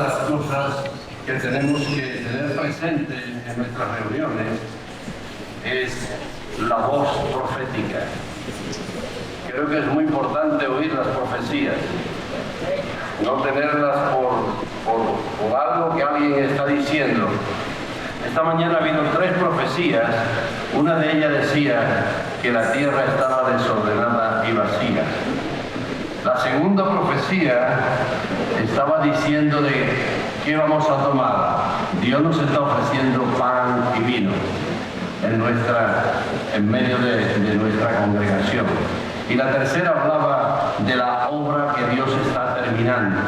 de las cosas que tenemos que tener presente en nuestras reuniones es la voz profética. Creo que es muy importante oír las profecías, no tenerlas por algo que alguien está diciendo. Esta mañana ha habido 3 profecías. Una de ellas decía que la tierra estaba desordenada y vacía. La segunda profecía estaba diciendo de qué vamos a tomar. Dios nos está ofreciendo pan y vino en medio de nuestra congregación. Y la tercera hablaba de la obra que Dios está terminando.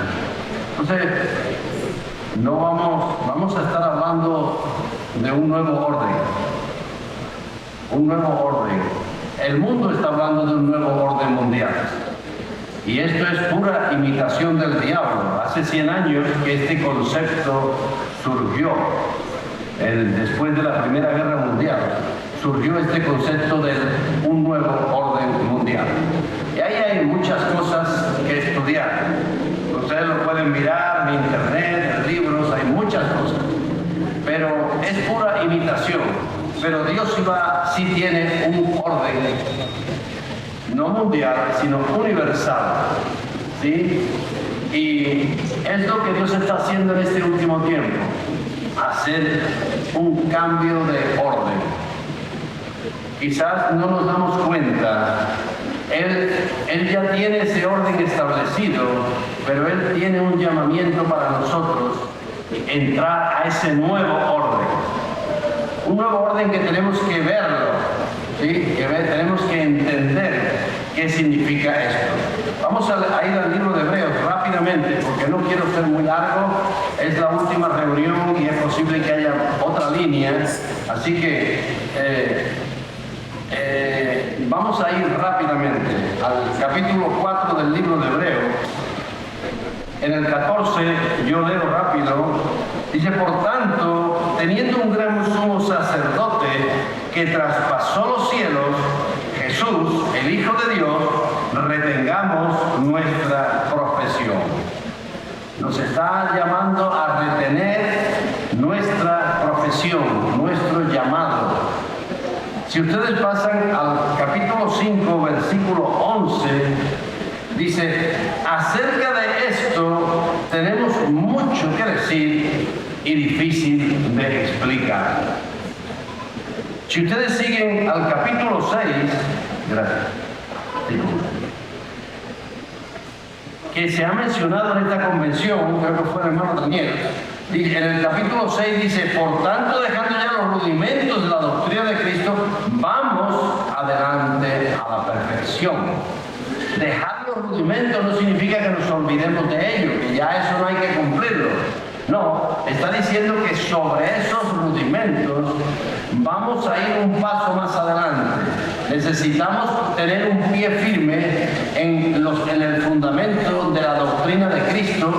Entonces, no vamos a estar hablando de un nuevo orden. Un nuevo orden. El mundo está hablando de un nuevo orden mundial. Y esto es pura imitación del diablo. Hace 100 años que este concepto surgió. Después de la Primera Guerra Mundial, surgió este concepto de un nuevo orden mundial. Y ahí hay muchas cosas que estudiar. Ustedes lo pueden mirar en internet, en libros, hay muchas cosas. Pero es pura imitación. Pero Dios sí tiene un orden, no mundial, sino universal. ¿Sí? Y es lo que Dios está haciendo en este último tiempo. Hacer un cambio de orden. Quizás no nos damos cuenta. Él ya tiene ese orden establecido, pero Él tiene un llamamiento para nosotros, entrar a ese nuevo orden. Un nuevo orden que tenemos que verlo, ¿sí? Tenemos que entender qué significa esto. Vamos a ir al libro de Hebreos rápidamente, porque no quiero ser muy largo. Es la última reunión y es posible que haya otra línea. Así que vamos a ir rápidamente al capítulo 4 del libro de Hebreos. En el 14, yo leo rápido, dice: por tanto, teniendo un gran sumo sacerdote que traspasó los cielos, Jesús, el Hijo de Dios, retengamos nuestra profesión. Nos está llamando a retener nuestra profesión, nuestro llamado. Si ustedes pasan al capítulo 5, versículo 11, dice: acerca de esto tenemos mucho que decir y difícil de explicar. Si ustedes siguen al capítulo 6, gracias, que se ha mencionado en esta convención, creo que fue el hermano Daniel, en el capítulo 6 dice: por tanto, dejando ya los rudimentos de la doctrina de Cristo, vamos adelante a la perfección. Dejar los rudimentos no significa que nos olvidemos de ellos, que ya eso no hay que cumplirlo. No, está diciendo que sobre esos rudimentos vamos a ir un paso más adelante. Necesitamos tener un pie firme en el fundamento de la doctrina de Cristo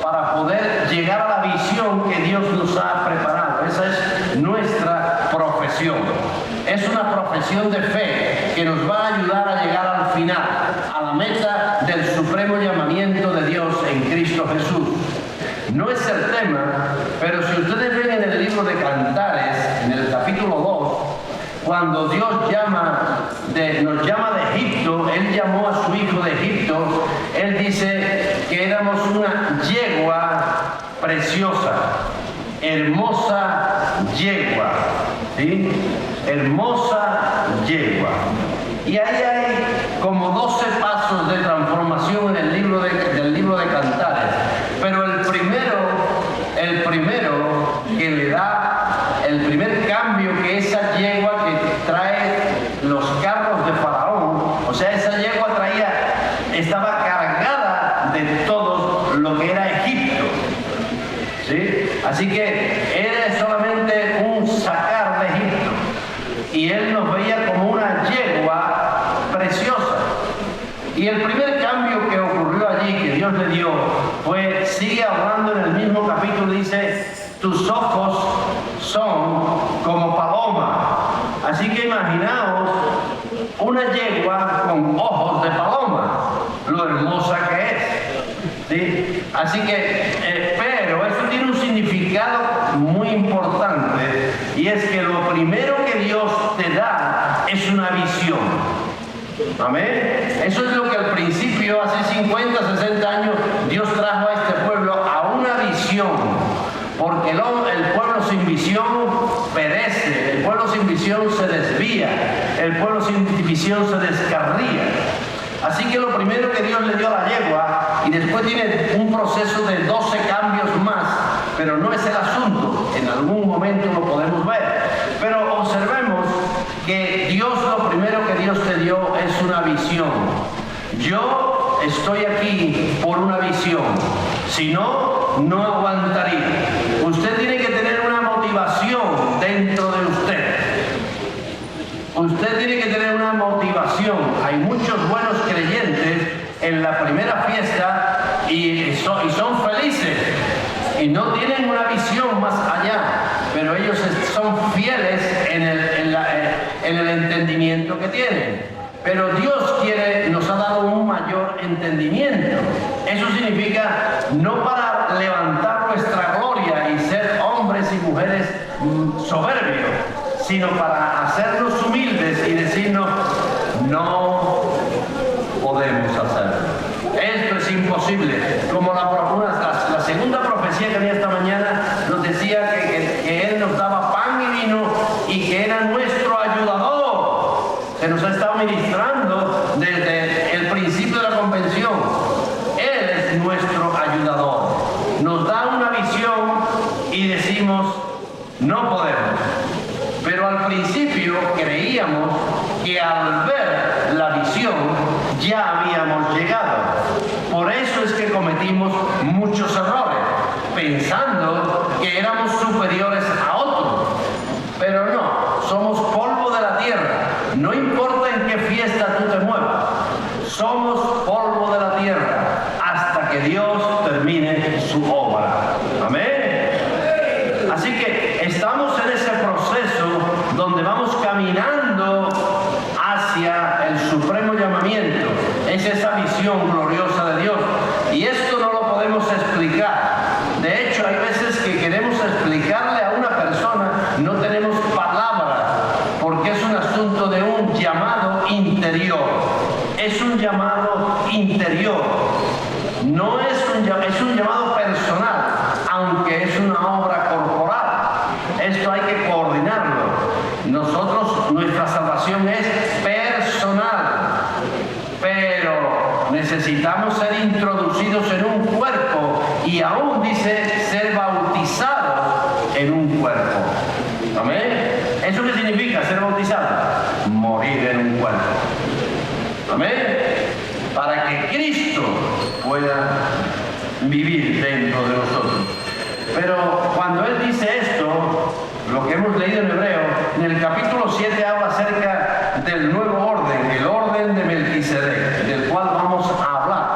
para poder llegar a la visión que Dios nos ha preparado. Esa es nuestra profesión. Es una profesión de fe que nos va a ayudar a llegar al final, a la meta del supremo llamamiento de Dios en Cristo Jesús. No es el tema, pero si ustedes ven en el libro de Cantares, en el capítulo 2, cuando Dios nos llama de Egipto, Él llamó a su hijo de Egipto, Él dice que éramos una yegua preciosa, hermosa yegua, ¿sí? Hermosa yegua. Y ahí hay como 12 pasos de transformación en el del libro de Cantares. Pero el primero que le da el primer cambio, que esa yegua que trae los carros de Faraón, o sea, esa yegua estaba cargada de todo lo que era Egipto, ¿sí? Así que era solamente un sacar de Egipto, y él nos veía como una yegua preciosa. Y el primer cambio que ocurrió allí, que Dios le dio, sigue hablando en el mismo capítulo, dice: tus ojos son como paloma. Así que imaginaos una yegua con ojos de paloma, lo hermosa que es, ¿sí? Así que Pero eso tiene un significado muy importante, y es que lo primero que Dios te da es una visión. Amén. Eso es lo que al principio, hace 50, 60 años, Dios trajo a este pueblo a una visión. Porque el pueblo sin visión perece, el pueblo sin visión se desvía, el pueblo sin visión se descarría. Así que lo primero que Dios le dio a la yegua, y después tiene un proceso de 12 cambios más, pero no es el asunto, en algún momento lo podemos ver. Pero observemos que Dios, lo primero que Dios te dio es una visión. Yo estoy aquí por una visión, si no, no aguantaría. Usted tiene que tener una motivación dentro de usted. Usted tiene que tener una motivación. Hay muchos buenos creyentes en la primera fiesta y son felices y no tienen una visión más allá, pero ellos son fieles en el entendimiento que tienen. Pero Dios nos ha dado un mayor entendimiento. Eso significa no para levantar nuestra gloria y ser hombres y mujeres soberbios, sino para hacernos humildes y decirnos, no podemos hacerlo. Esto es imposible. Como la segunda profecía que había esta mañana nos decía que Él nos daba pan y vino y que era nuestro ayudador. Se nos ha estado ministrando desde el principio de la convención. Él es nuestro ayudador. Nos da una visión y decimos, no podemos. Pero al principio creíamos que al ver la visión ya habíamos llegado. Por eso es que cometimos muchos errores, pensando que éramos superiores a otros. Pero no, somos polvo de la tierra. No importa en qué fiesta tú te muevas, somos polvo de la tierra hasta que Dios termine su obra. Amén. Así que estamos en ese proceso donde vamos caminando hacia el supremo llamamiento. Es esa visión gloriosa de Dios. Y esto no lo podemos explicar. De hecho, hay veces que queremos explicarle a una persona, no tenemos palabras, porque es un asunto de un llamado interior. Es un llamado interior. No es un llamado personal, aunque es una obra corporal. Esto hay que coordinarlo. Nuestra salvación es personal, pero necesitamos ser introducidos en un cuerpo, y aún dice ser bautizados en un cuerpo. ¿Amén? ¿Eso qué significa ser bautizado? Morir en un cuerpo. ¿Amén? Para que Cristo pueda vivir dentro de nosotros. Pero cuando Él dice esto, lo que hemos leído en Hebreo, en el capítulo 7 habla acerca del nuevo orden, el orden de Melquisedec, del cual vamos a hablar.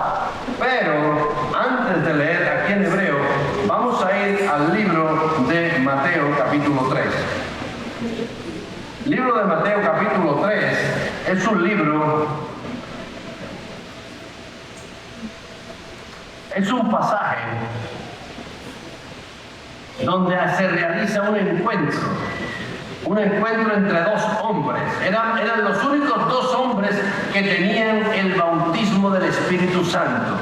Pero antes de leer aquí en Hebreo, vamos a ir al libro de Mateo capítulo 3. El libro de Mateo capítulo 3 es un libro, es un pasaje donde se realiza un encuentro entre dos hombres. Eran los únicos dos hombres que tenían el bautismo del Espíritu Santo,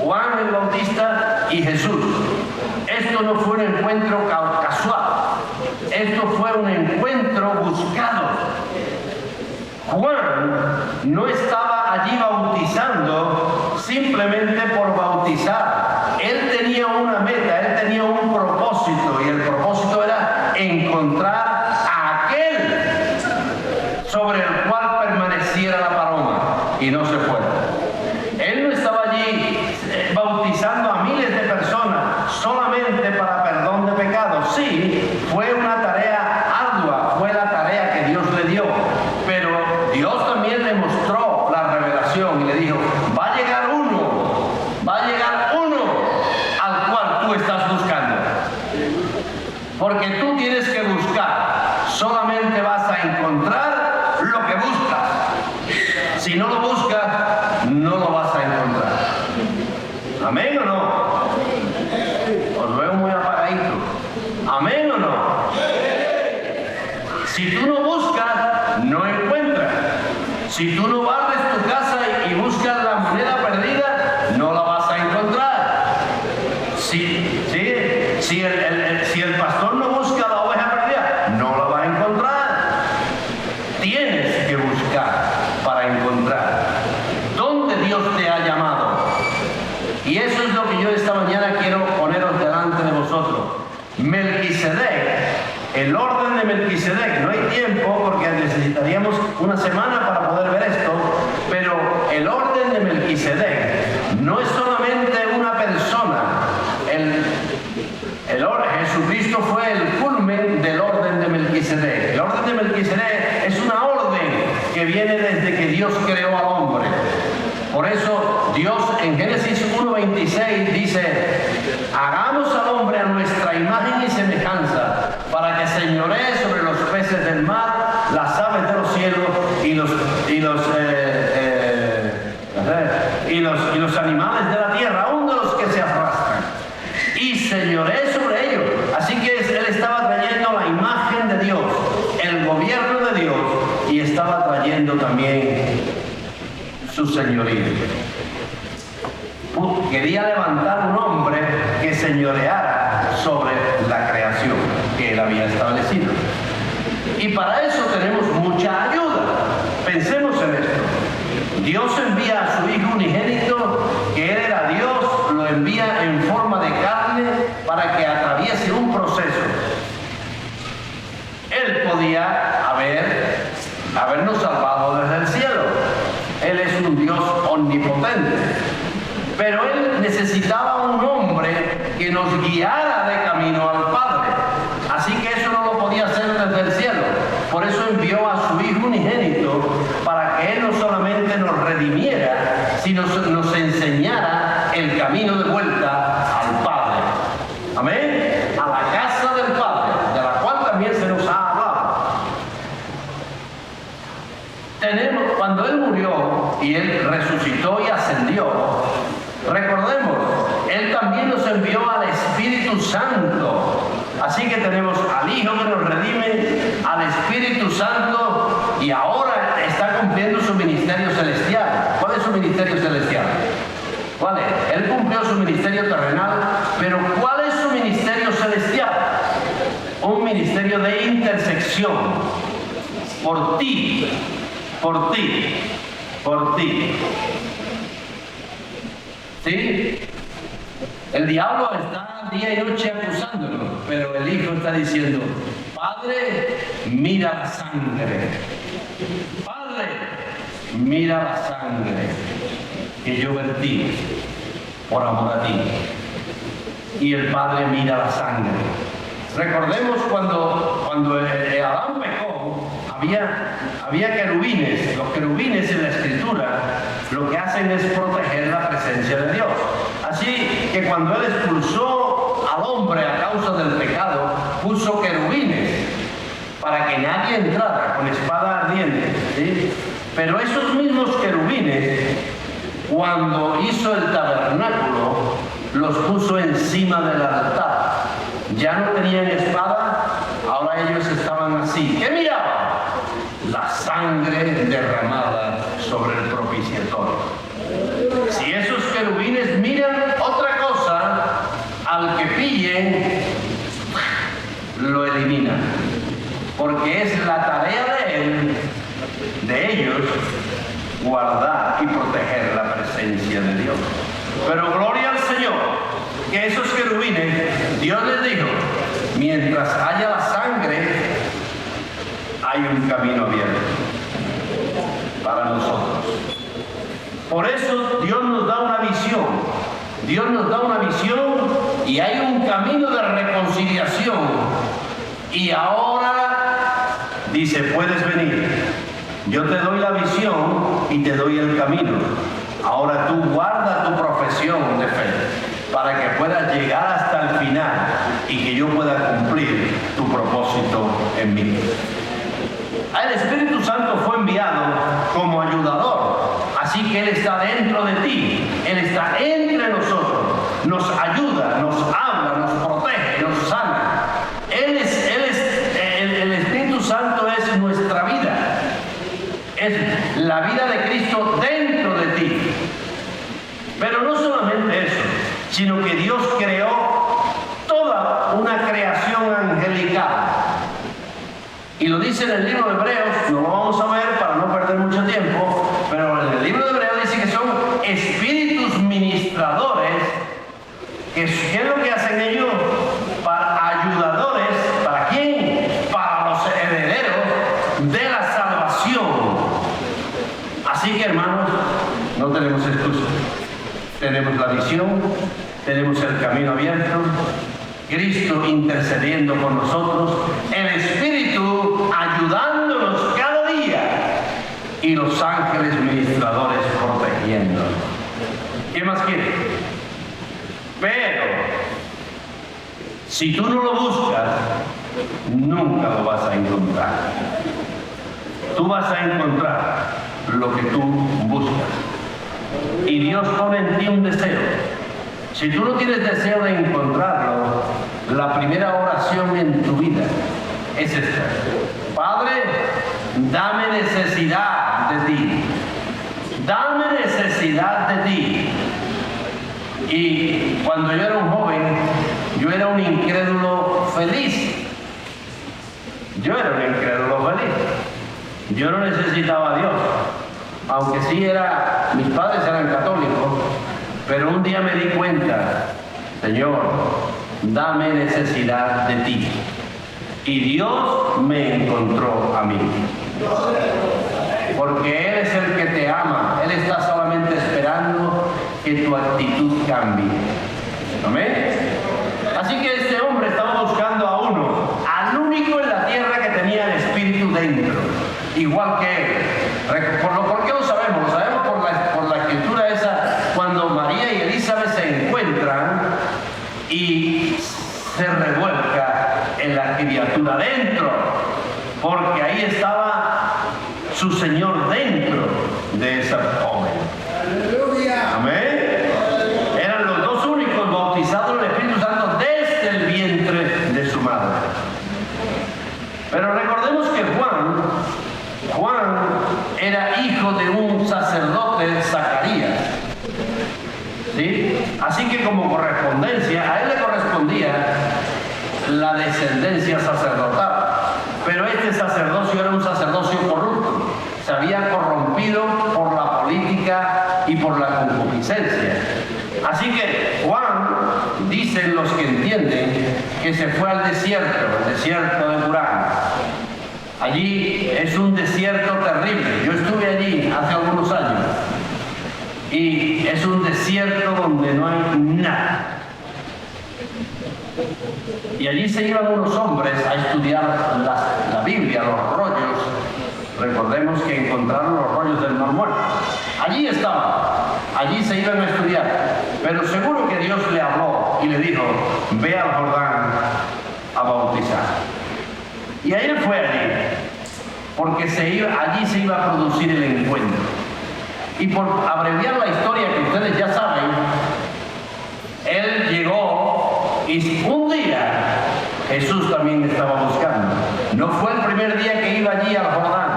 Juan el Bautista y Jesús. Esto no fue un encuentro casual, esto fue un encuentro buscado. Juan no estaba allí bautizando simplemente por bautizar. Él tenía una meta, él tenía un propósito, y el propósito era encontrar a aquel sobre el cual permaneciera la paloma y no se fuera. Él no estaba allí bautizando a miles de personas solamente para perdón de pecados. Sí, fue una tarea ardua, fue la tarea que Dios le dio, pero Dios también le mostró la revelación y le dijo, va a llegar uno al cual tú estás buscando, porque tú tienes que buscar. Solamente vas a encontrar lo que buscas. Si no lo buscas, no lo vas a encontrar. ¿Amén o no? Los veo muy apagaditos. ¿Amén o no? Si tú no buscas, no encuentras. Si tú no barres tu casa y buscas la moneda perdida, no la vas a encontrar. Si el pastor no busca la oveja perdida, no la va a encontrar. Tienes que buscar para encontrar. ¿Dónde Dios te ha llamado? Y eso es lo que yo esta mañana quiero poneros delante de vosotros. Melquisedec, el orden de Melquisedec. No hay tiempo porque necesitaríamos una semana para poder ver esto, pero el orden de Melquisedec no es solamente una persona. Jesucristo fue el culmen del orden de Melquisedec. El orden de Melquisedec es una orden que viene desde que Dios creó al hombre. Por eso Dios en Génesis 1:26 dice: hagamos al hombre a nuestra imagen y semejanza, para que señoree sobre los peces del mar, las aves de los cielos y los animales de la tierra, aún de los que se arrastran, y señoree sobre ellos. Así que él estaba trayendo la imagen de Dios, el gobierno de Dios, y estaba trayendo también su señorío. Quería levantar un hombre que señoreara sobre la creación que él había establecido. Y para eso tenemos mucha ayuda. Pensemos en esto. Dios envía a su Hijo unigénito, que Él era Dios, lo envía en forma de carne para que atraviese un proceso. Él podía habernos salvado desde el cielo. Él es un Dios omnipotente. Pero Él necesitaba un hombre que nos guiara de camino al Padre. Así que eso no lo podía hacer desde el cielo. Por eso envió a su Hijo unigénito para que Él no solamente nos redimiera, sino nos enseñara el camino de vuelta al Padre. Amén. A la casa del Padre, de la cual también se nos ha hablado. Cuando Él murió y Él resucitó y ascendió, recordemos, Él también nos envió al Espíritu Santo. Así que tenemos al Hijo que nos redime, al Espíritu Santo, y ahora está cumpliendo su ministerio celestial. ¿Cuál es su ministerio celestial? ¿Cuál es? Él cumplió su ministerio terrenal, pero ¿cuál es su ministerio celestial? Un ministerio de intersección. Por ti, por ti, por ti. ¿Sí? El diablo está día y noche acusándolo, pero el Hijo está diciendo: Padre, mira la sangre. Padre, mira la sangre que yo vertí por amor a ti. Y el Padre mira la sangre. Recordemos cuando Adán pecó, había querubines. Los querubines en la Escritura lo que hacen es proteger la presencia de Dios. Así que cuando Él expulsó al hombre a causa del pecado, puso querubines para que nadie entrara con espada ardiente, ¿sí? Pero esos mismos querubines, cuando hizo el tabernáculo, los puso encima del altar. Ya no tenían espada, ahora ellos estaban así. ¿Qué miraban? La sangre derramada sobre el propiciatorio. Si esos querubines miran otra cosa, al que pillen, lo eliminan. Porque es la tarea de ellos, guardar y proteger la presencia de Dios. Pero gloria al Señor, que esos querubines, Dios les dijo: mientras haya la sangre, hay un camino abierto para nosotros. Por eso Dios nos da una visión. Dios nos da una visión y hay un camino de reconciliación. Y ahora dice: puedes venir. Yo te doy la visión y te doy el camino. Ahora tú guarda tu profesión de fe para que puedas llegar hasta el final y que yo pueda cumplir tu propósito en mí. El Espíritu Santo fue enviado como ayudador, así que Él está dentro de ti, Él está entre nosotros, nos ayuda, nos habla, nos protege, nos sana. El Espíritu Santo es nuestra vida. Es la vida de Cristo dentro de ti. Pero no solamente eso, sino que Dios creó toda una creación angelical. Y lo dice en el libro de Hebreos, no lo vamos a ver para no perder mucho tiempo, pero en el libro de Hebreos dice que son espíritus ministradores. ¿Qué es lo que hacen ellos? Para ayudadores. ¿Para quién? Para los herederos de la salvación. Así que, hermanos, no tenemos excusa. Tenemos la visión, tenemos el camino abierto, Cristo intercediendo por nosotros, el Espíritu ayudándonos cada día y los ángeles ministradores protegiéndonos. ¿Qué más quieres? Pero si tú no lo buscas, nunca lo vas a encontrar. Tú vas a encontrar lo que tú buscas. Y Dios pone en ti un deseo. Si tú no tienes deseo de encontrarlo, la primera oración en tu vida es esta: Padre, dame necesidad de ti. Dame necesidad de ti. Y cuando yo era un joven, yo era un incrédulo feliz. Yo era un incrédulo feliz. Yo no necesitaba a Dios. Aunque sí mis padres eran católicos, pero un día me di cuenta: Señor, dame necesidad de ti. Y Dios me encontró a mí. Porque Él es el que te ama. Él está solamente esperando que tu actitud cambie. ¿Amén? Así que este hombre estaba buscando a uno, al único en la tierra que tenía el Espíritu dentro, igual que él. ¿Por qué lo sabemos? Lo sabemos por la escritura esa, cuando María y Elizabeth se encuentran y se revuelca en la criatura dentro, porque ahí estaba su Señor dentro de esa joven. ¡Aleluya! Amén. Eran los dos únicos bautizados en el Espíritu Santo desde el vientre de su madre. Pero recordemos que Juan era hijo de un sacerdote, Zacarías. ¿Sí? Así que como correspondencia, a él le correspondía la descendencia sacerdotal. Pero este sacerdocio era un sacerdocio corrupto. Se había corrompido por la política y por la concupiscencia. Así que Juan, dicen los que entienden, que se fue al desierto, el desierto de Burán. Allí es un desierto terrible. Yo estuve allí hace algunos años. Y es un desierto donde no hay nada. Y allí se iban unos hombres a estudiar la Biblia, los rollos. Recordemos que encontraron los rollos del Mar Muerto. Allí estaban, allí se iban a estudiar. Pero seguro que Dios le habló y le dijo: ve al Jordán a bautizar. Y ahí él fue allí, porque allí se iba a producir el encuentro. Y por abreviar la historia que ustedes ya saben, él llegó y un día Jesús también estaba buscando. No fue el primer día que iba allí al Jordán.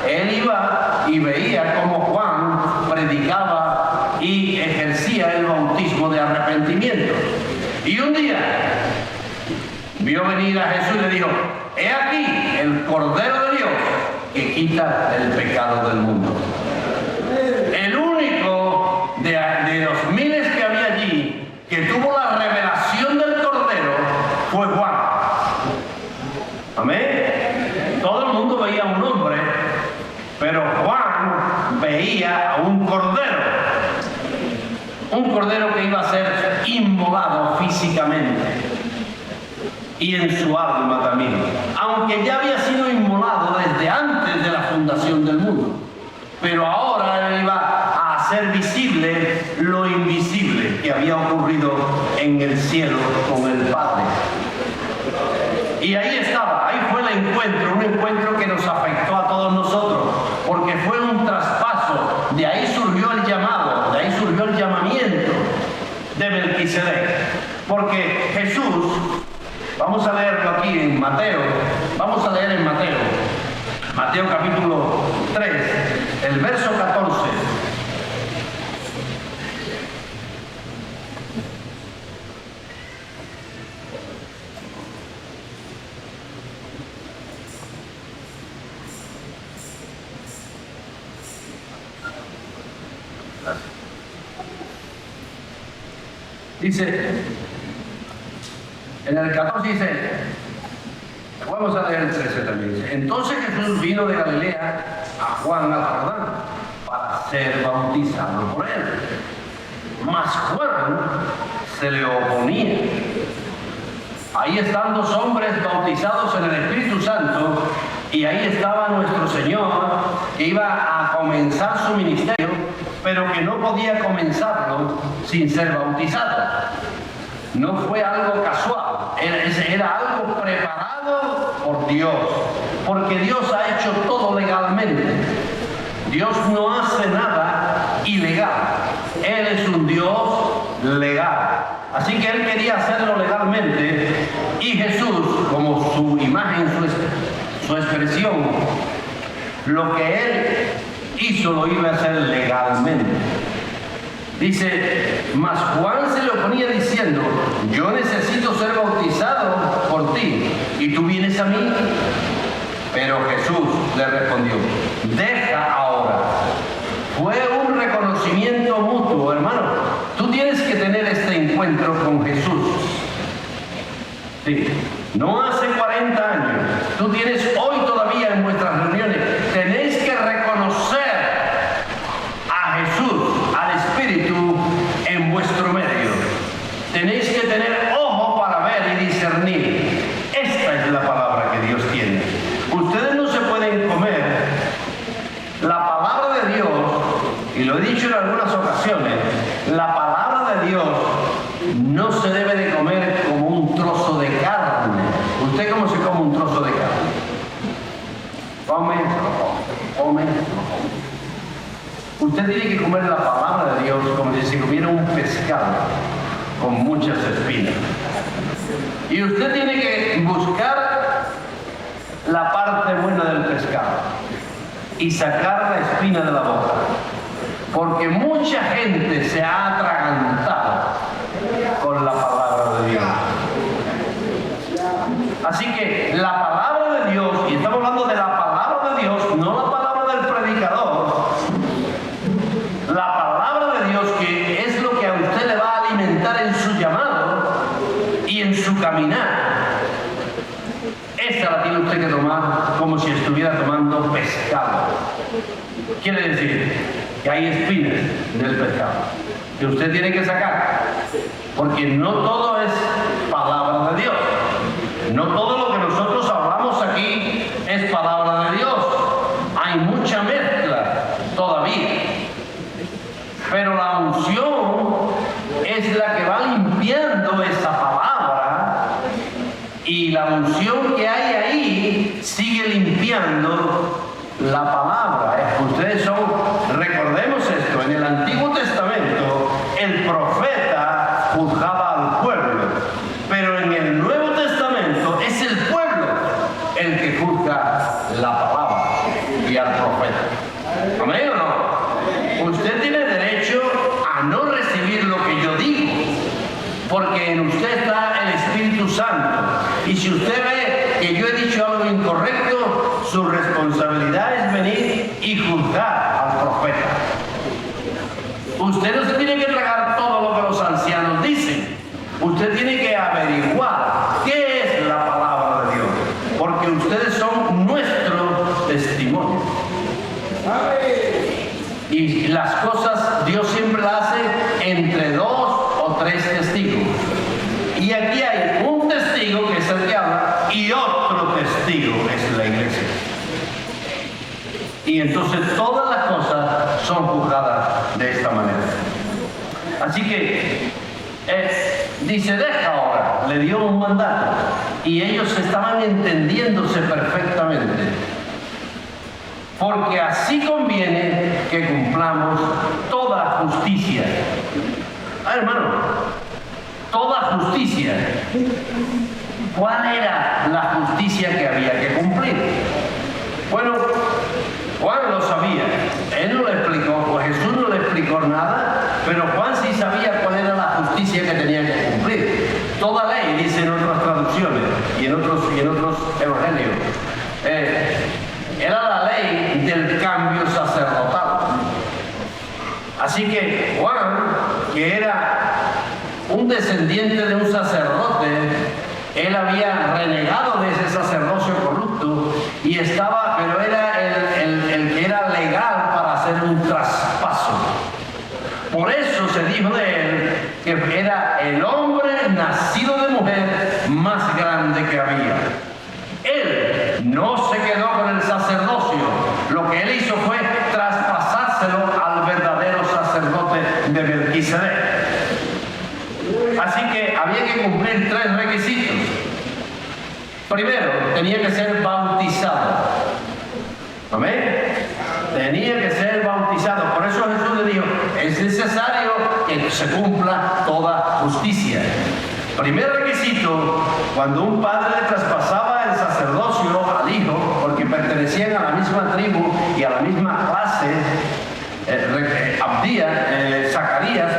Él iba y veía cómo Juan predicaba y ejercía el bautismo de arrepentimiento. Y un día vio venir a Jesús y le dijo: he aquí el Cordero de Dios que quita el pecado del mundo. El único de los miles que había allí que tuvo la revelación del Cordero fue Juan. Amén. Todo el mundo veía a un hombre, pero Juan veía a un cordero. Un cordero que iba a ser inmolado físicamente y en su alma también, aunque ya había sido inmolado desde antes de la fundación del mundo. Pero ahora él iba a hacer visible lo invisible que había ocurrido en el cielo con el Padre. Y ahí estaba, ahí fue el encuentro, un encuentro que nos afectó a todos nosotros, porque fue un traspaso. De ahí surgió el llamado, de ahí surgió el llamamiento de Melquisedec. Melquisedec. Porque Jesús, vamos a leerlo aquí en Mateo, vamos a leer en Mateo capítulo 3, el verso 14. Dice, en el 14 dice, vamos a leer el 13 también, dice, entonces Jesús vino de Galilea a Juan al Jordán para ser bautizado por él. Mas Juan se le oponía. Ahí están dos hombres bautizados en el Espíritu Santo y ahí estaba nuestro Señor que iba a comenzar su ministerio, pero que no podía comenzarlo sin ser bautizado. No fue algo casual, era algo preparado por Dios, porque Dios ha hecho todo legalmente. Dios no hace nada ilegal, Él es un Dios legal. Así que Él quería hacerlo legalmente y Jesús, como su imagen, su expresión, lo que Él hizo lo iba a hacer legalmente. Dice, mas Juan se le oponía diciendo, yo necesito ser bautizado por ti, ¿y tú vienes a mí? Pero Jesús le respondió, deja ahora. Fue un reconocimiento mutuo, hermano. Tú tienes que tener este encuentro con Jesús. Sí, no hace 40 años. Tú tienes hoy todavía en vuestras reuniones. Tenéis que reconocer a Jesús, al Espíritu en vuestro medio. Tenéis que tener ojo para ver y discernir. Esta es la palabra que Dios tiene. Ustedes no se pueden comer la palabra de Dios, y lo he dicho en algunas ocasiones, la palabra de Dios no se debe de comer como un trozo de carne. ¿Usted cómo se come un trozo de carne? Come, come. Usted tiene que comer la palabra de Dios como si se comiera un pescado con muchas espinas. Y usted tiene que buscar la parte buena del pescado y sacar la espina de la boca. Porque mucha gente se ha atragantado con la palabra de Dios. Así que la palabra de Dios, y estamos hablando de la palabra de Dios, no la palabra del predicador, la palabra de Dios que es lo que a usted le va a alimentar en su llamado y en su caminar. Esa la tiene usted que tomar como si estuviera tomando pescado. Quiere decir que hay espinas del pescado que usted tiene que sacar, porque no todo es palabra de Dios. No todo lo que nosotros hablamos aquí es palabra de Dios. Hay mucha mezcla todavía. Pero la unción es la que va limpiando esa palabra, y la unción que hay ahí sigue limpiando la palabra. Ustedes son, recordemos esto, en el Antiguo Testamento el profeta juzgaba al pueblo, pero en el Nuevo Testamento es el pueblo el que juzga la palabra y al profeta. ¿Amén o no? Usted tiene derecho a no recibir lo que yo digo, porque en usted está el Espíritu Santo, y si usted ve que yo he dicho algo incorrecto, su responsabilidad es venir y juzgar al profeta. Usted no se tiene que tragar todo lo que los ancianos dicen. Usted tiene que averiguar qué es la palabra de Dios, porque ustedes son nuestro testimonio. Y las cosas Dios siempre las hace entre 2 o 3 testigos. Y aquí hay un testigo que es el que habla y otro testigo es la iglesia. Y entonces todas las cosas son juzgadas de esta manera. Así que dice, deja ahora, le dio un mandato, y ellos estaban entendiéndose perfectamente, porque así conviene que cumplamos toda justicia. Hermano, justicia. ¿Cuál era la justicia que había que cumplir? Bueno, Juan lo sabía. Él no le explicó, pues Jesús no le explicó nada, pero Juan sí sabía cuál era la justicia que tenía que cumplir. Toda ley, dice en otras traducciones y en otros evangelios, era la ley del cambio sacerdotal. Así que Juan, que era un descendiente de un sacerdote, él había renegado de ese sacerdocio corrupto y estaba, pero era el que era legal para hacer un traspaso. Por eso se dijo de él que era el hombre nacido de mujer más grande que había. Él no se quedó con el sacerdocio. Lo que él hizo fue traspasárselo al verdadero sacerdote de Melquisedec. Así que había que cumplir 3 requisitos. Primero, tenía que ser bautizado. ¿Amén? Tenía que ser bautizado. Por eso Jesús le dijo, es necesario que se cumpla toda justicia. Primer requisito, cuando un padre le traspasaba el sacerdocio al hijo, porque pertenecían a la misma tribu y a la misma clase, Zacarías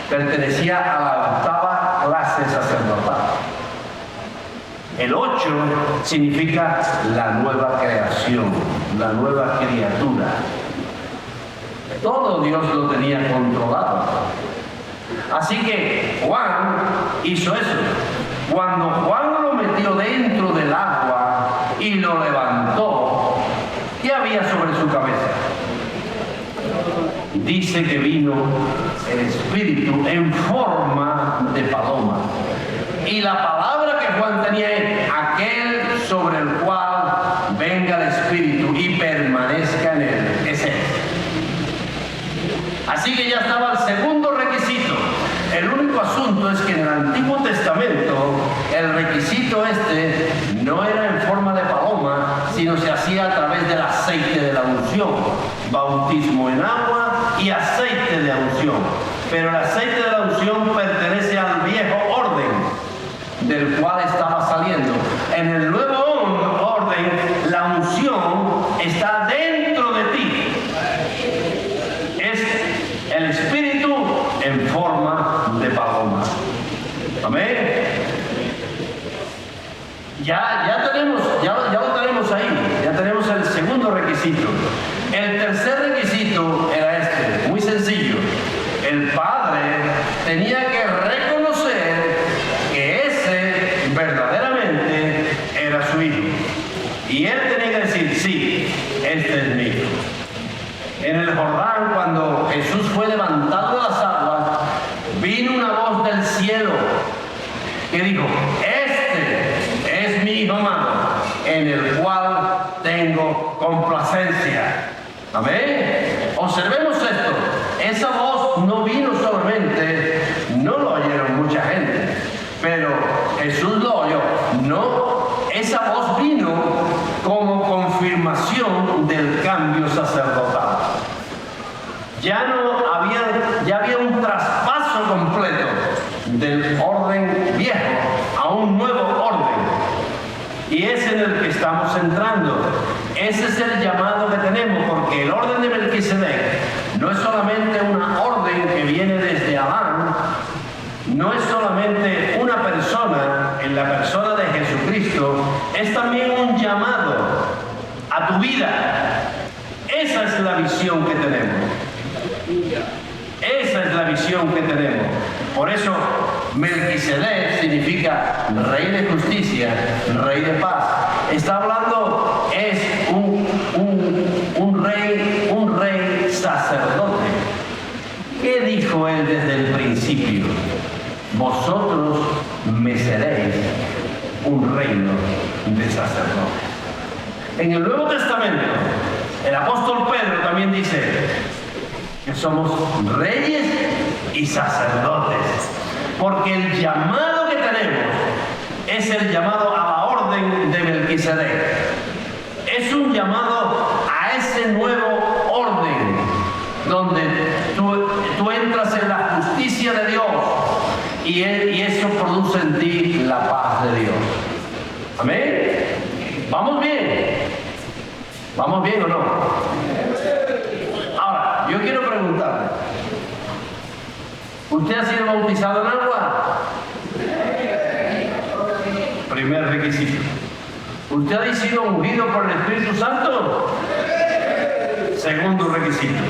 pertenecía a la 8ª clase sacerdotal. El 8 significa la nueva creación, la nueva criatura. Todo Dios lo tenía controlado. Así que Juan hizo eso. Cuando Juan lo metió dentro del agua y lo levantó, ¿qué había sobre su cabeza? Dice que vino el Espíritu en forma de paloma. Y la palabra que Juan tenía es aquel sobre el cual venga el Espíritu y permanezca en él. Es él. Así que ya estaba el segundo requisito. El único asunto es que en el Antiguo Testamento el requisito no era en forma de paloma, sino se hacía a través del aceite de la unción. Bautismo en agua y aceite de unción. Pero el aceite de la unción pertenece al viejo orden del cual estaba saliendo. En el nuevo orden, la unción está dentro de ti. Es el Espíritu en forma de paloma. Amén. Ya lo tenemos ahí. Ya tenemos el segundo requisito. El tercer requisito era muy sencillo. El padre tenía que reconocer que ese verdaderamente era su hijo. Y él tenía que decir, sí, este es mi hijo. En el Jordán, cuando Jesús fue levantado de las aguas, vino una voz del cielo que dijo, este es mi hijo amado, en el cual tengo complacencia. Amén. Observemos esto. Esa voz no vino solamente, no lo oyeron mucha gente, pero Jesús lo oyó. No, esa voz vino como confirmación del cambio sacerdotal. Ya había un traspaso completo del orden viejo a un nuevo orden. Y es en el que estamos entrando. Ese es el llamado que tenemos, porque el orden de Melquisedec no es solamente una orden que viene desde Adán, no es solamente una persona en la persona de Jesucristo, es también un llamado a tu vida. Esa es la visión que tenemos. Esa es la visión que tenemos. Por eso Melquisedec significa rey de justicia, rey de paz. Está hablando, es un rey sacerdote. ¿Qué dijo él desde el principio? Vosotros me seréis un reino de sacerdotes. En el Nuevo Testamento, el apóstol Pedro también dice que somos reyes y sacerdotes, porque el llamado que tenemos es el llamado a la orden de Melquisedec. Es un llamado a ese nuevo orden donde tú entras en la justicia de Dios y y eso produce en ti la paz de Dios. Amén. ¿Vamos bien? ¿Vamos bien o no? Ahora, yo quiero preguntarle, ¿usted ha sido bautizado en agua? Primer requisito. ¿Usted ha sido ungido por el Espíritu Santo? Segundo requisito.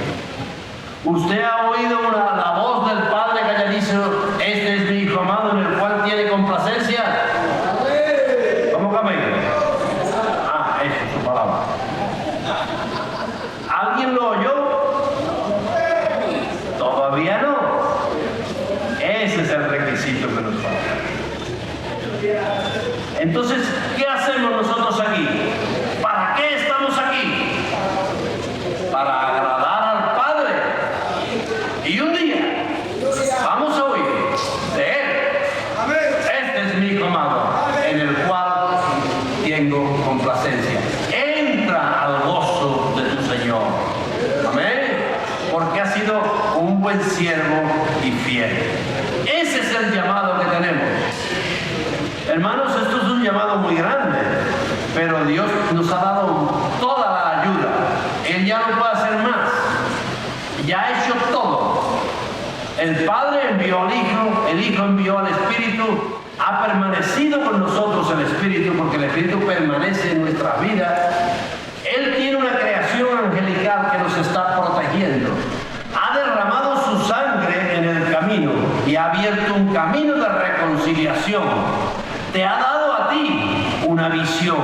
¿Usted ha oído la voz del Padre que haya dicho, este es mi Hijo amado en el cual tiene complacencia? ¿Cómo que amén? Ah, eso es su palabra. ¿Alguien lo oyó? Todavía no. Ese es el requisito que nos falta. Entonces, ¿qué hacemos nosotros aquí? ¿Para qué estamos aquí? Para agradar al Padre. Y un día vamos a oír de Él. Este es mi Hijo amado, en el cual tengo complacencia. Entra al gozo de tu Señor. Amén. Porque ha sido un buen siervo y fiel. Ese es el llamado que tenemos. Hermanos, esto es un llamado muy grande, pero Dios nos ha dado toda la ayuda. Él ya no puede hacer más. Ya ha hecho todo. El Padre envió al Hijo, el Hijo envió al Espíritu, ha permanecido con nosotros el Espíritu, porque el Espíritu permanece en nuestras vidas. Él tiene una creación angelical que nos está protegiendo. Ha derramado su sangre en el camino y ha abierto un camino de reconciliación. Te ha dado a ti una visión,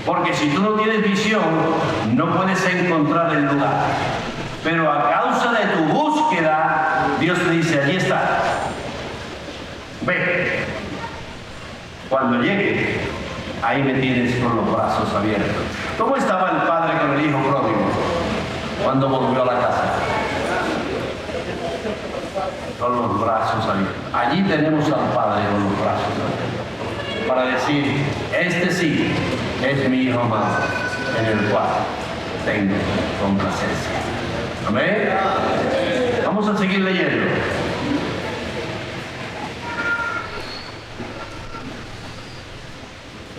porque si tú no tienes visión, no puedes encontrar el lugar. Pero a causa de tu búsqueda, Dios te dice, allí está. Ve. Cuando llegue, ahí me tienes con los brazos abiertos. ¿Cómo estaba el padre con el hijo pródigo cuando volvió a la casa? Con los brazos abiertos. Allí tenemos al Padre con los brazos abiertos, para decir, este sí es mi Hijo amado, en el cual tengo complacencia. Amén. Vamos a seguir leyendo.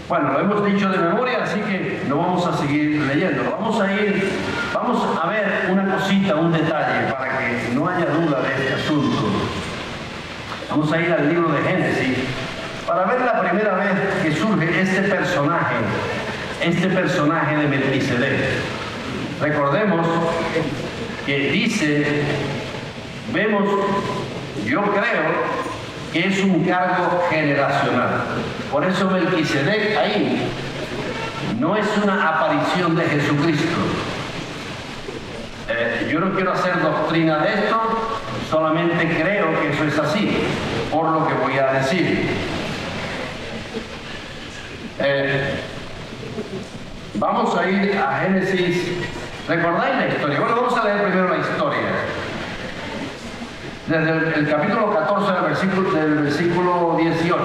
Bueno, lo hemos dicho de memoria, así que no vamos a seguir leyendo. Vamos a ver una cosita, un detalle, para que no haya duda de este asunto. Vamos a ir al libro de Génesis, para ver la primera vez que surge este personaje de Melquisedec. Recordemos que yo creo que es un cargo generacional. Por eso Melquisedec ahí no es una aparición de Jesucristo. Yo no quiero hacer doctrina de esto, solamente creo que eso es así, por lo que voy a decir. Vamos a ir a Génesis. ¿Recordáis la historia? Bueno, vamos a leer primero la historia. Desde el capítulo 14 del versículo 18.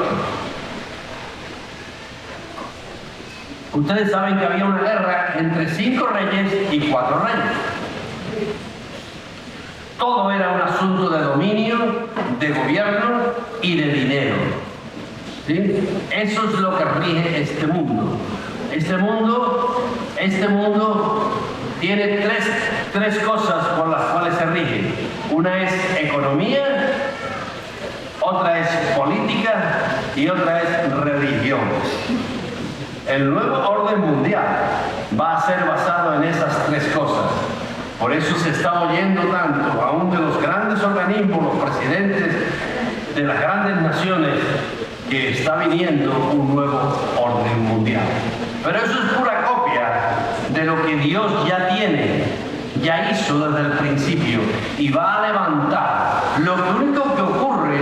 Ustedes saben que había una guerra entre 5 reyes y 4 reyes. Todo era un asunto de dominio, de gobierno y de dinero. ¿Sí? Eso es lo que rige este mundo. Este mundo tiene tres cosas por las cuales se rige. Una es economía, otra es política y otra es religión. El nuevo orden mundial va a ser basado en esas 3 cosas. Por eso se está oyendo tanto, aún de los grandes organismos, los presidentes de las grandes naciones, que está viniendo un nuevo orden mundial. Pero eso es pura copia de lo que Dios ya tiene, ya hizo desde el principio y va a levantar. Lo único que ocurre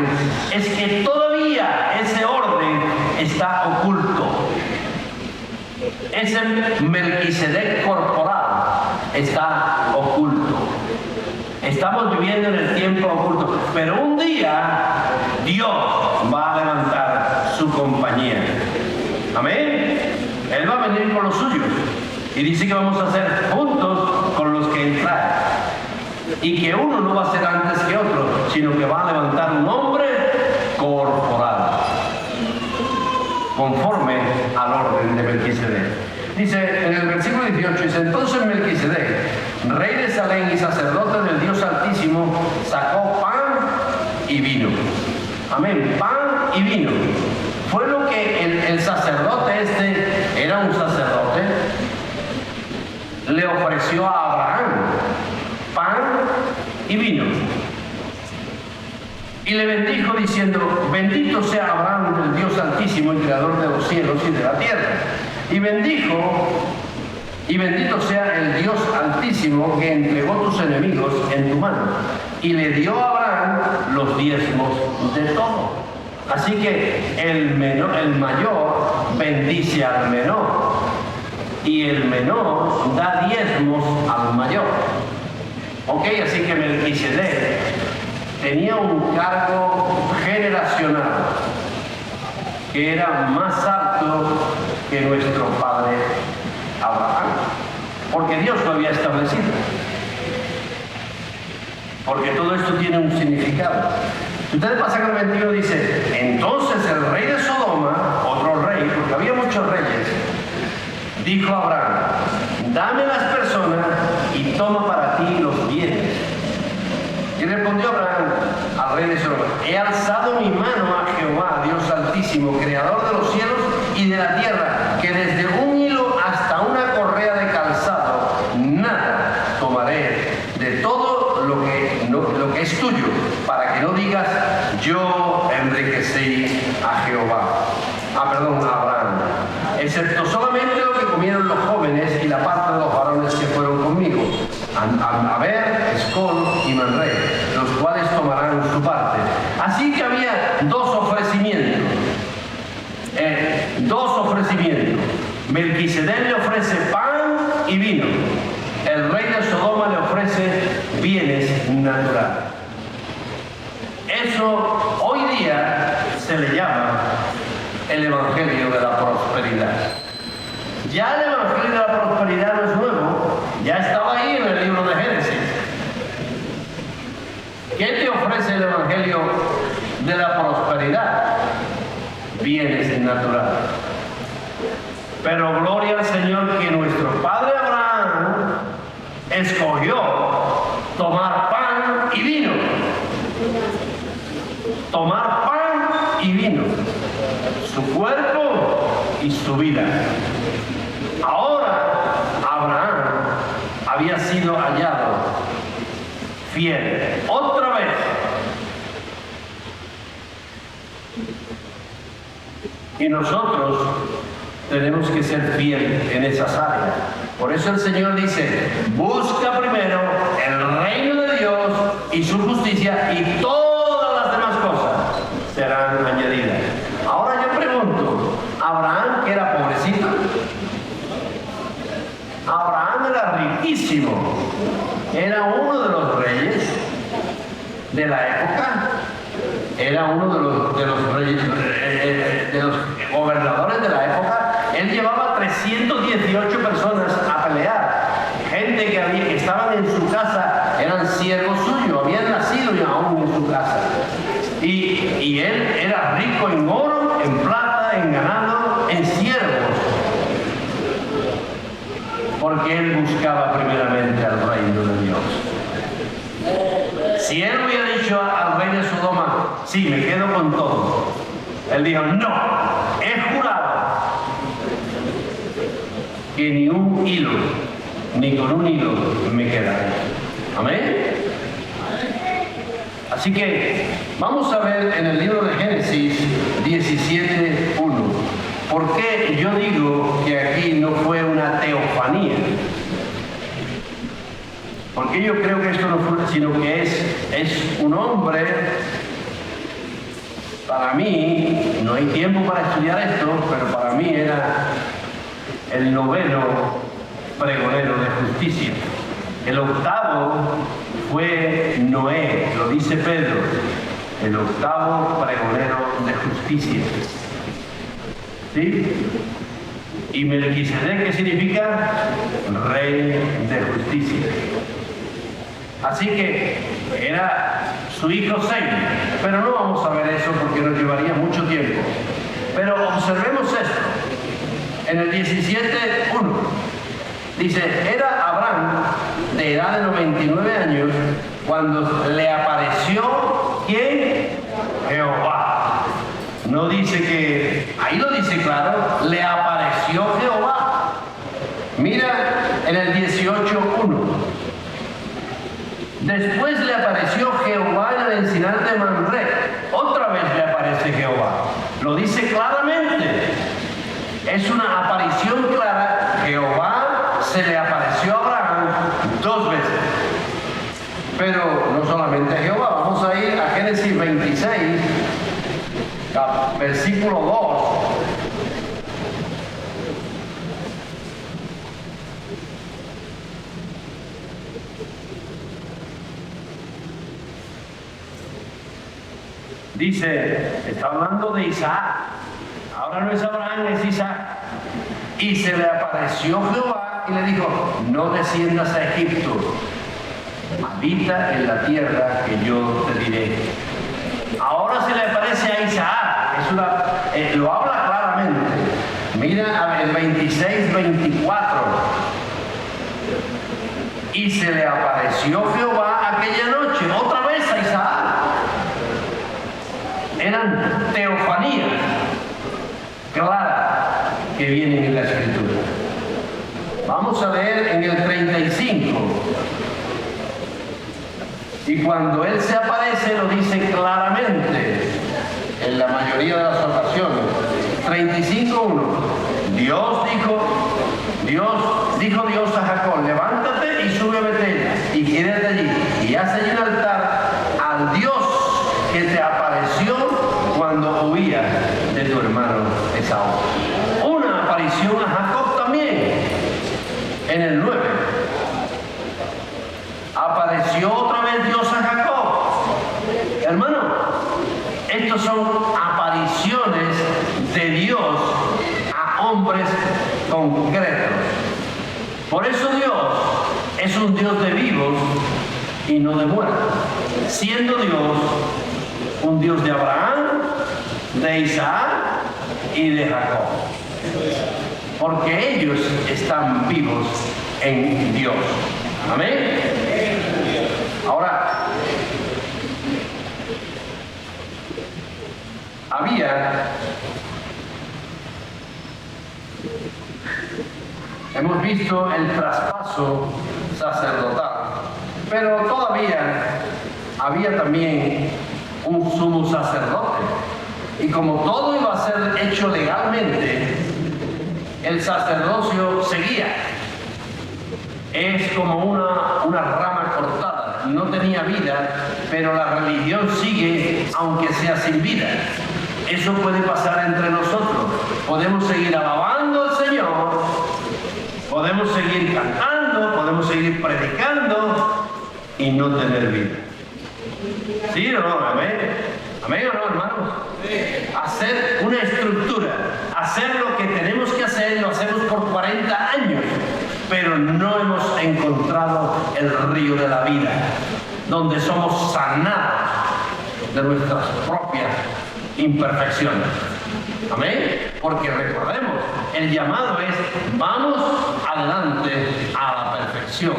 es que todavía ese orden está oculto. Ese Melquisedec corporal está oculto. Estamos viviendo en el tiempo oculto, pero un día Dios va a levantar su compañía. Amén. Él va a venir con los suyos y dice que vamos a ser juntos con los que entrar, y que uno no va a ser antes que otro, sino que va a levantar un hombre corporal, conforme al orden de Melquisedec. Dice en el versículo 18, dice, entonces Melquisedec, rey de Salem y sacerdote del Dios Altísimo, sacó pan y vino. Amén, pan y vino. Fue lo que el sacerdote era un sacerdote, le ofreció a Abraham pan y vino. Y le bendijo diciendo, bendito sea Abraham del Dios Altísimo y creador de los cielos y de la tierra. Y bendijo, y bendito sea el Dios Altísimo que entregó tus enemigos en tu mano. Y le dio a Abraham los diezmos de todo. Así que el mayor bendice al menor. Y el menor da diezmos al mayor. Ok, así que Melquisedec tenía un cargo generacional que era más alto que nuestro padre Abraham, porque Dios lo había establecido. Porque todo esto tiene un significado. Ustedes pasan al 21 dice, entonces el rey de Sodoma, otro rey, porque había muchos reyes, dijo a Abraham, dame las personas y toma para ti los bienes. Y respondió Abraham al rey de Sodoma, he alzado mi mano a Jehová, Dios Altísimo, creador de los cielos y de la tierra, que desde un hilo hasta una correa de calzado, nada tomaré de todo lo que es tuyo, para que no digas, yo enriquecí a Jehová. A Abraham, excepto solamente lo que comieron los jóvenes y la parte de los varones que fueron conmigo, Aber, Escol y Manré, los cuales tomarán su parte. Así que había dos ofrecimientos. Melquisedec le ofrece pan y vino. El rey de Sodoma le ofrece bienes naturales. Eso hoy día se le llama el Evangelio de la Prosperidad. Ya el Evangelio de la Prosperidad no es nuevo, ya estaba ahí en el libro de Génesis. ¿Qué te ofrece el Evangelio de la Prosperidad? Bienes naturales. Pero gloria al Señor que nuestro padre Abraham escogió tomar pan y vino. Tomar pan y vino. Su cuerpo y su vida. Ahora Abraham había sido hallado fiel. Otra vez. Y nosotros tenemos que ser fieles en esas áreas. Por eso el Señor dice, busca primero el reino de Dios y su justicia y todas las demás cosas serán añadidas. Ahora yo pregunto, ¿Abraham que era pobrecito? Abraham era riquísimo. Era uno de los reyes de la época. Era uno de los reyes, de los gobernadores de la época. Él llevaba 318 personas a pelear. Gente que estaban en su casa, eran siervos suyos, habían nacido ya aún en su casa. Y él era rico en oro, en plata, en ganado, en siervos. Porque él buscaba primeramente al reino de Dios. Si él hubiera dicho al rey de Sodoma, sí, me quedo con todo, él dijo, no, he jurado que ni un hilo, ni con un hilo me quedaré. Amén. Así que vamos a ver en el libro de Génesis 17:1. ¿Por qué yo digo que aquí no fue una teofanía? Porque yo creo que esto no fue, sino que es un hombre. Para mí, no hay tiempo para estudiar esto, pero para mí era el noveno pregonero de justicia. El octavo fue Noé, lo dice Pedro, el octavo pregonero de justicia. ¿Sí? Y Melquisedec, ¿qué significa? Rey de justicia. Así que era su hijo Sem. Pero no vamos a ver eso porque nos llevaría mucho tiempo. Pero observemos esto. En el 17:1 dice, era Abraham de edad de 99 años cuando le apareció, ¿quién? Jehová. No dice que, ahí lo dice claro, le apareció Jehová. Mira en el 18:1. Después le apareció Jehová en el encinar de Mamre. Otra vez le aparece Jehová. Lo dice claramente. Es una aparición clara. Jehová se le apareció a Abraham 2 veces. Pero no solamente Jehová. Vamos a ir a Génesis 26, versículo 2. Dice, está hablando de Isaac. Ahora no es Abraham, es Isaac. Y se le apareció Jehová y le dijo, no desciendas a Egipto, habita en la tierra que yo te diré. Ahora se le aparece a Isaac, lo habla claramente. Mira el 26-24. Y se le apareció Jehová aquella noche, otra vez a Isaac. Eran teofanías claras que vienen en la Escritura. Vamos a leer en el 35. Y cuando Él se aparece, lo dice claramente, en la mayoría de las ocasiones. 35:1. Dijo Dios a Jacob, levántate y sube a Betel, y quédate allí, y haz allí un altar al Dios que te apareció cuando huías de tu hermano Esaú. Una aparición a Jacob también, en el 9. Apareció otra vez Dios a Jacob. Hermano, estos son apariciones de Dios a hombres concretos. Por eso Dios es un Dios de vivos y no de muertos. Siendo Dios un Dios de Abraham, de Isaac y de Jacob. Porque ellos están vivos en Dios. Amén. Ahora, hemos visto el traspaso sacerdotal, pero todavía había también un sumo sacerdote. Y como todo iba a ser hecho legalmente, el sacerdocio seguía. Es como una rama cortada, no tenía vida, pero la religión sigue aunque sea sin vida. Eso puede pasar entre nosotros. Podemos seguir alabando al Señor, podemos seguir cantando, podemos seguir predicando y no tener vida. ¿Sí o no? Amén. ¿Amén o no, hermanos? Hacer una estructura, hacer lo que tenemos que hacer, lo hacemos por 40 años, pero no hemos encontrado el río de la vida, donde somos sanados de nuestras propias imperfecciones. Amén. Porque recordemos, el llamado es: vamos adelante a la perfección.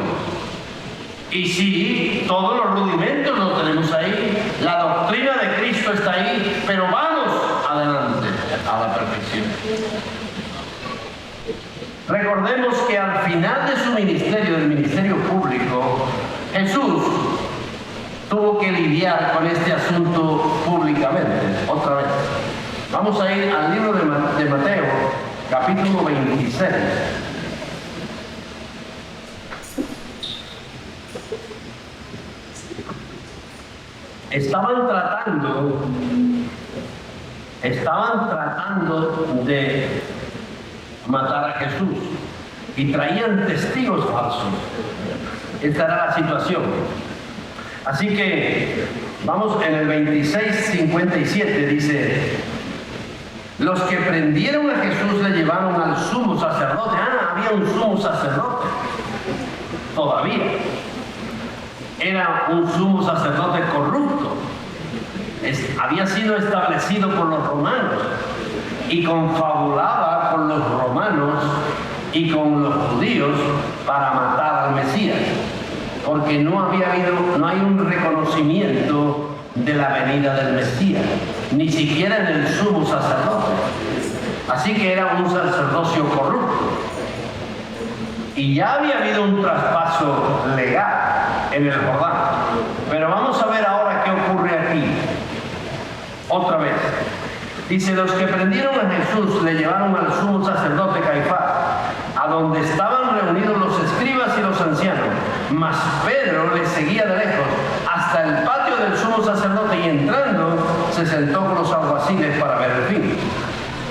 Y sí, todos los rudimentos los tenemos ahí, la doctrina de Cristo está ahí, pero vamos adelante a la perfección. Recordemos que al final de su ministerio, del ministerio público, Jesús tuvo que lidiar con este asunto públicamente, otra vez. Vamos a ir al libro de Mateo, capítulo 26. Estaban tratando de matar a Jesús y traían testigos falsos. Esta era la situación. Así que vamos en el 26:57, dice: los que prendieron a Jesús le llevaron al sumo sacerdote. Había un sumo sacerdote todavía. era un sumo sacerdote corrupto. Había sido establecido por los romanos y confabulaba con los romanos y con los judíos para matar al Mesías, porque no hay un reconocimiento de la venida del Mesías, ni siquiera en el sumo sacerdote. Así que era un sacerdocio corrupto. Y ya había habido un traspaso legal en el Jordán. Pero vamos a ver ahora qué ocurre aquí. Otra vez. Dice, los que prendieron a Jesús le llevaron al sumo sacerdote Caifás, a donde estaban reunidos los escribas y los ancianos. Mas Pedro le seguía de lejos hasta el patio del sumo sacerdote y entrando se sentó con los alguaciles para ver el fin.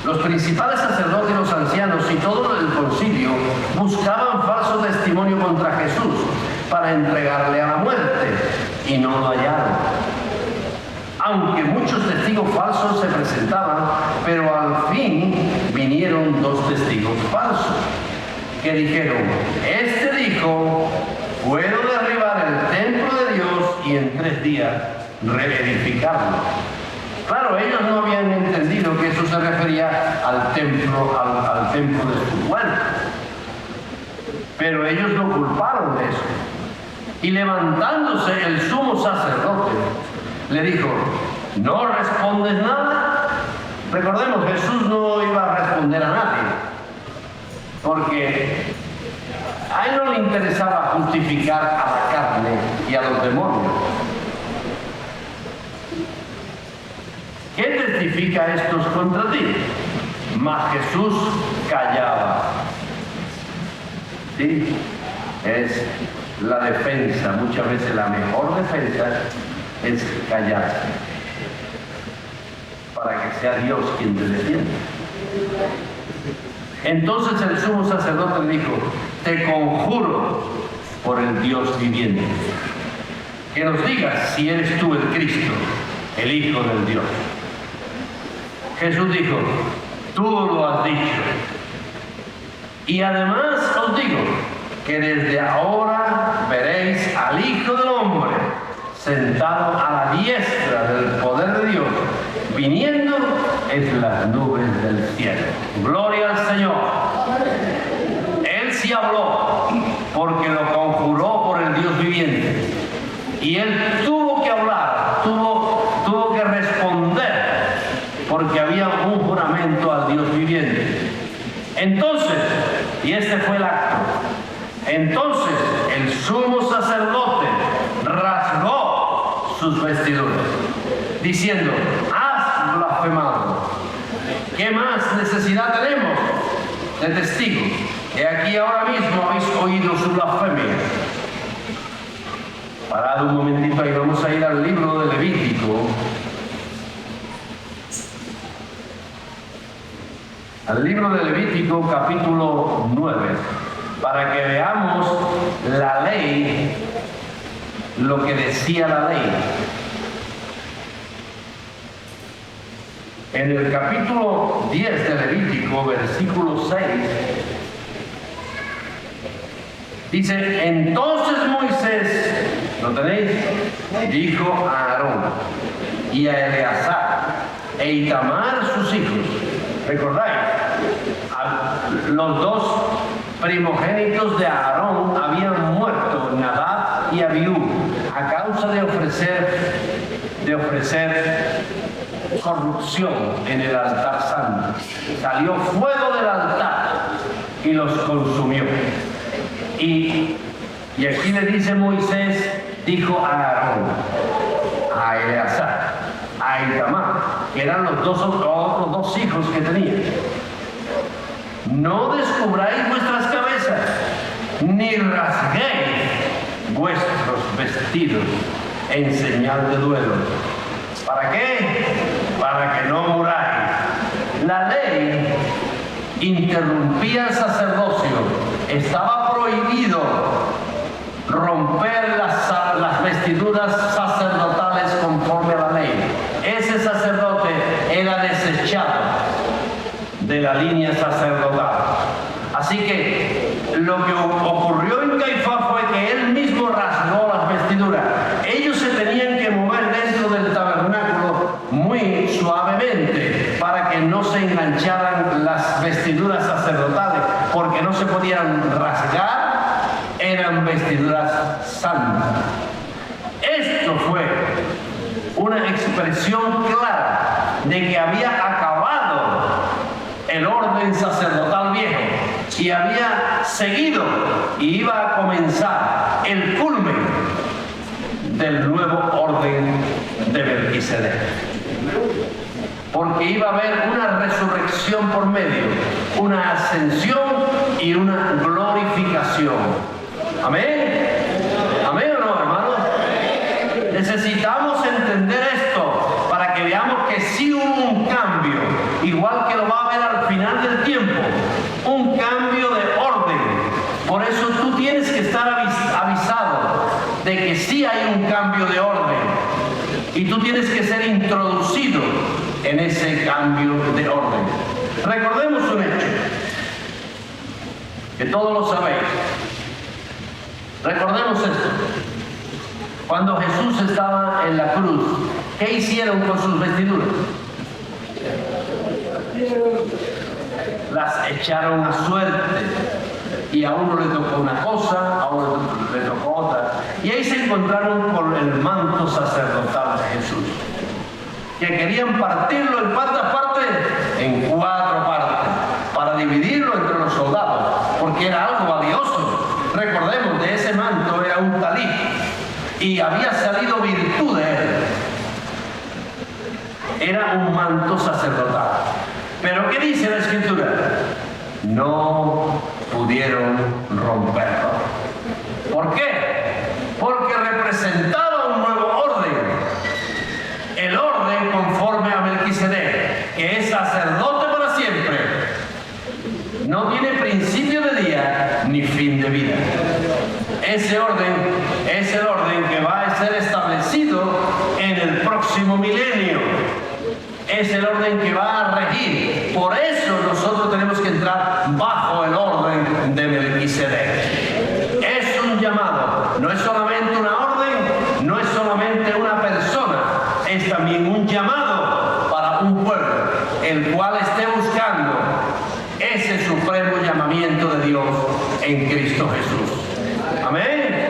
Los principales sacerdotes y los ancianos y todo el concilio buscaban falso testimonio contra Jesús para entregarle a la muerte y no lo hallaron. Aunque muchos testigos falsos se presentaban, pero al fin vinieron 2 testigos falsos que dijeron, este dijo, puedo derribar el templo de Dios y en 3 días reedificarlo. Claro, ellos no habían entendido que eso se refería al templo de su cuerpo, pero ellos lo culparon de eso. Y levantándose el sumo sacerdote, le dijo, ¿no respondes nada? Recordemos, Jesús no iba a responder a nadie, porque a él no le interesaba justificar a la carne y a los demonios. ¿Qué testifica estos contra ti? Mas Jesús callaba. ¿Sí? Es la defensa, muchas veces la mejor defensa es callarse, para que sea Dios quien te defienda. Entonces el sumo sacerdote le dijo, te conjuro por el Dios viviente, que nos digas si eres tú el Cristo, el Hijo del Dios. Jesús dijo, tú lo has dicho. Y además os digo que desde ahora veréis al Hijo del Hombre sentado a la diestra del poder de Dios, viniendo en las nubes del cielo. Gloria al Señor. Él sí habló, porque lo conjuró por el Dios viviente. Y él tuvo que hablar, tuvo que responder, porque había un juramento al Dios viviente. Entonces, y este fue el acto, entonces el sumo sacerdote rasgó sus vestiduras, diciendo, has blasfemado. ¿Qué más necesidad tenemos de testigos? He aquí ahora mismo habéis oído su blasfemia. Parad un momentito ahí, vamos a ir al libro de Levítico. Al libro de Levítico, capítulo 9, para que veamos la ley, lo que decía la ley. En el capítulo 10 de Levítico, versículo 6, dice, entonces Moisés, ¿lo tenéis? Dijo a Aarón y a Eleazar e Itamar sus hijos. ¿Recordáis? Los 2 primogénitos de Aarón habían muerto, Nadab y Abiú, a causa de ofrecer corrupción en el altar santo. Salió fuego del altar y los consumió. Y aquí le dice Moisés, dijo a Aarón, a Eleazar, a Itamar, que eran los otros 2 hijos que tenían, no descubráis vuestras cabezas, ni rasguéis vuestros vestidos en señal de duelo. ¿Para qué? Para que no muráis. La ley interrumpía el sacerdocio. Estaba prohibido romper las vestiduras sacerdotales conforme a la ley. Ese sacerdote era desechado de la línea sacerdotal. Así que lo que ocurrió en Caifás fue que él mismo rasgó las vestiduras que no se engancharan las vestiduras sacerdotales, porque no se podían rasgar, eran vestiduras santas. Esto fue una expresión clara de que había acabado el orden sacerdotal viejo y había seguido y iba a comenzar el culmen del nuevo orden de Melquisedec, porque iba a haber una resurrección por medio, una ascensión y una glorificación. Amén. Amén o no, hermanos. Necesitamos entender esto para que veamos que sí hubo un cambio, igual que lo va a haber al final del tiempo, un cambio de orden. Por eso tú tienes que estar avisado de que sí hay un cambio de orden y tú tienes que ser introducido en ese cambio de orden. Recordemos un hecho que todos lo sabéis. Recordemos esto. Cuando Jesús estaba en la cruz, ¿qué hicieron con sus vestiduras? Las echaron a suerte. Y a uno le tocó una cosa, a uno le tocó otra. Y ahí se encontraron con el manto sacerdotal de Jesús, que querían partirlo en cuántas partes, en 4 partes, para dividirlo entre los soldados, porque era algo valioso. Recordemos, de ese manto era un talí y había salido virtud de él. Era un manto sacerdotal. Pero ¿qué dice la Escritura? No pudieron romperlo. ¿Por qué? Porque representaba un nuevo orden. El orden conforme a Melquisedec, que es sacerdote para siempre. No tiene principio de día ni fin de vida. Ese orden es el orden que va a ser establecido en el próximo milenio. Es el orden que va a regir. Por eso nosotros tenemos que entrar bajo el orden de Melquisedec. Es un llamado. No es solamente una orden, no es solamente una persona. Es también un llamado para un pueblo, el cual esté buscando ese supremo llamamiento de Dios en Cristo Jesús. Amén.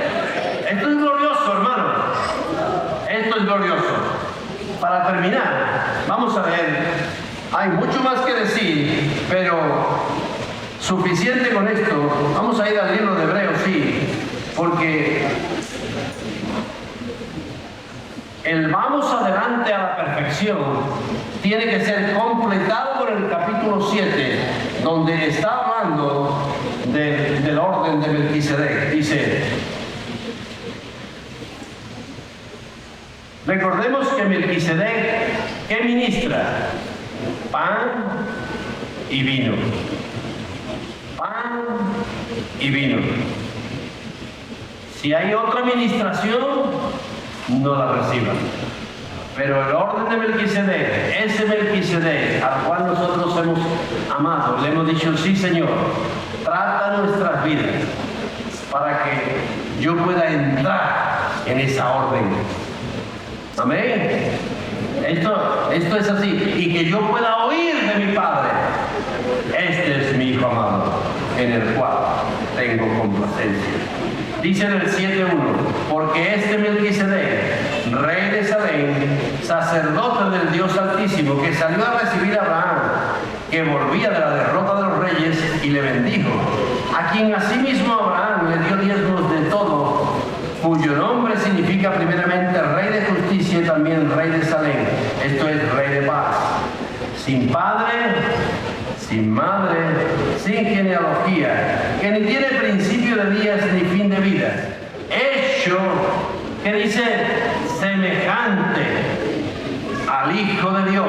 Esto es glorioso, hermano. Esto es glorioso. Para terminar, vamos a ver, hay mucho más que decir, pero suficiente con esto. Vamos a ir al libro de Hebreos, sí, porque el vamos adelante a la perfección tiene que ser completado por el capítulo 7, donde está hablando del orden de Melquisedec. Dice: recordemos que Melquisedec, ¿qué ministra? Pan y vino. Pan y vino. Si hay otra administración, no la reciban. Pero el orden de Melquisedec, ese Melquisedec al cual nosotros hemos amado, le hemos dicho: sí, Señor, trata nuestras vidas para que yo pueda entrar en esa orden. Amén. Esto es así. Y que yo pueda oír de mi Padre: este es mi Hijo amado, en el cual tengo complacencia. Dice en el 7.1: porque este Melquisedec, rey de Salem, sacerdote del Dios Altísimo, que salió a recibir a Abraham, que volvía de la derrota de los reyes, y le bendijo, a quien asimismo Abraham le dio diezmos de todo, cuyo nombre significa primeramente Rey de Justicia y también Rey de Salem, esto es Rey de Paz, sin padre, sin madre, sin genealogía, que ni tiene principio de días ni fin de vida, hecho, que dice, semejante al Hijo de Dios,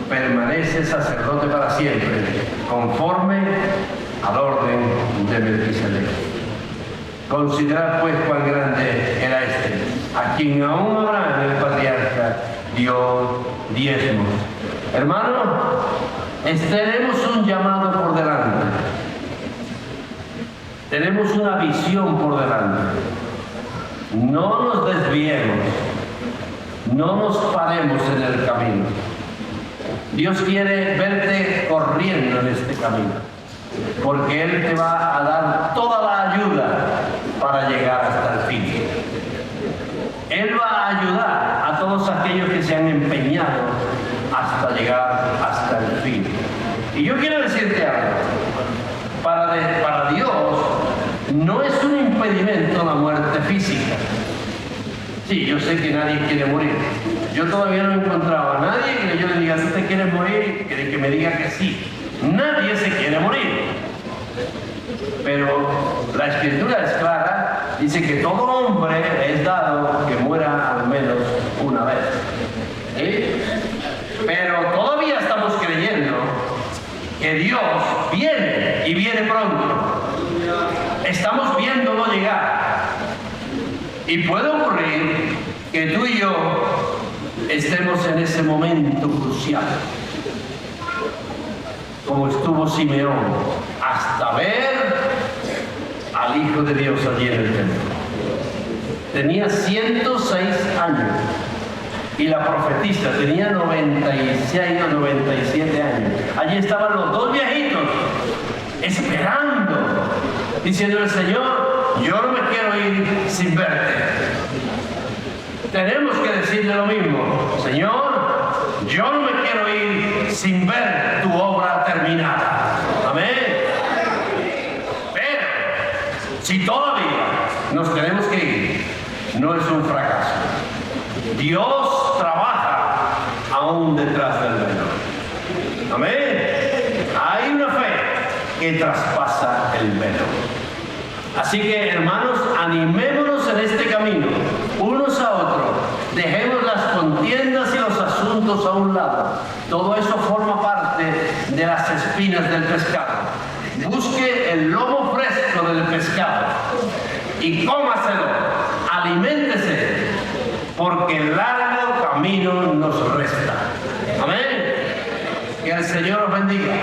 permanece sacerdote para siempre, conforme al orden de Melquisedec. Considerad pues cuán grande era este, a quien aún Abraham el patriarca dio diezmos. Hermano, tenemos un llamado por delante, tenemos una visión por delante. No nos desviemos, no nos paremos en el camino. Dios quiere verte corriendo en este camino, porque Él te va a dar toda la ayuda para llegar hasta el fin. Él va a ayudar a todos aquellos que se han empeñado hasta llegar hasta el fin. Y yo quiero decirte algo, para Dios no es un impedimento la muerte física. Sí, yo sé que nadie quiere morir. Yo todavía no he encontrado a nadie que yo le diga, ¿tú te quieres morir? Que me diga que sí. Nadie se quiere morir. Pero la Escritura es clara, dice que todo hombre es dado que muera al menos una vez. ¿Sí? Pero todavía estamos creyendo que Dios viene y viene pronto. Estamos viéndolo llegar. Y puede ocurrir que tú y yo estemos en ese momento crucial, como estuvo Simeón, hasta ver al Hijo de Dios allí en el templo. Tenía 106 años y la profetisa tenía 96 o 97 años. Allí estaban los dos viejitos esperando, diciéndole: Señor, yo no me quiero ir sin verte. Tenemos que decirle lo mismo: Señor, yo no me quiero ir sin ver tu obra terminada. Amén. Pero si todavía nos tenemos que ir, no es un fracaso. Dios trabaja aún detrás del velo. Amén. Hay una fe que traspasa el velo. Así que, hermanos, animémonos en este camino, unos a otros. Dejemos las contiendas y los asuntos a un lado. Todo eso forma parte de las espinas del pescado. Busque el lomo fresco del pescado y cómaselo. Aliméntese, porque el largo camino nos resta. Amén. Que el Señor os bendiga.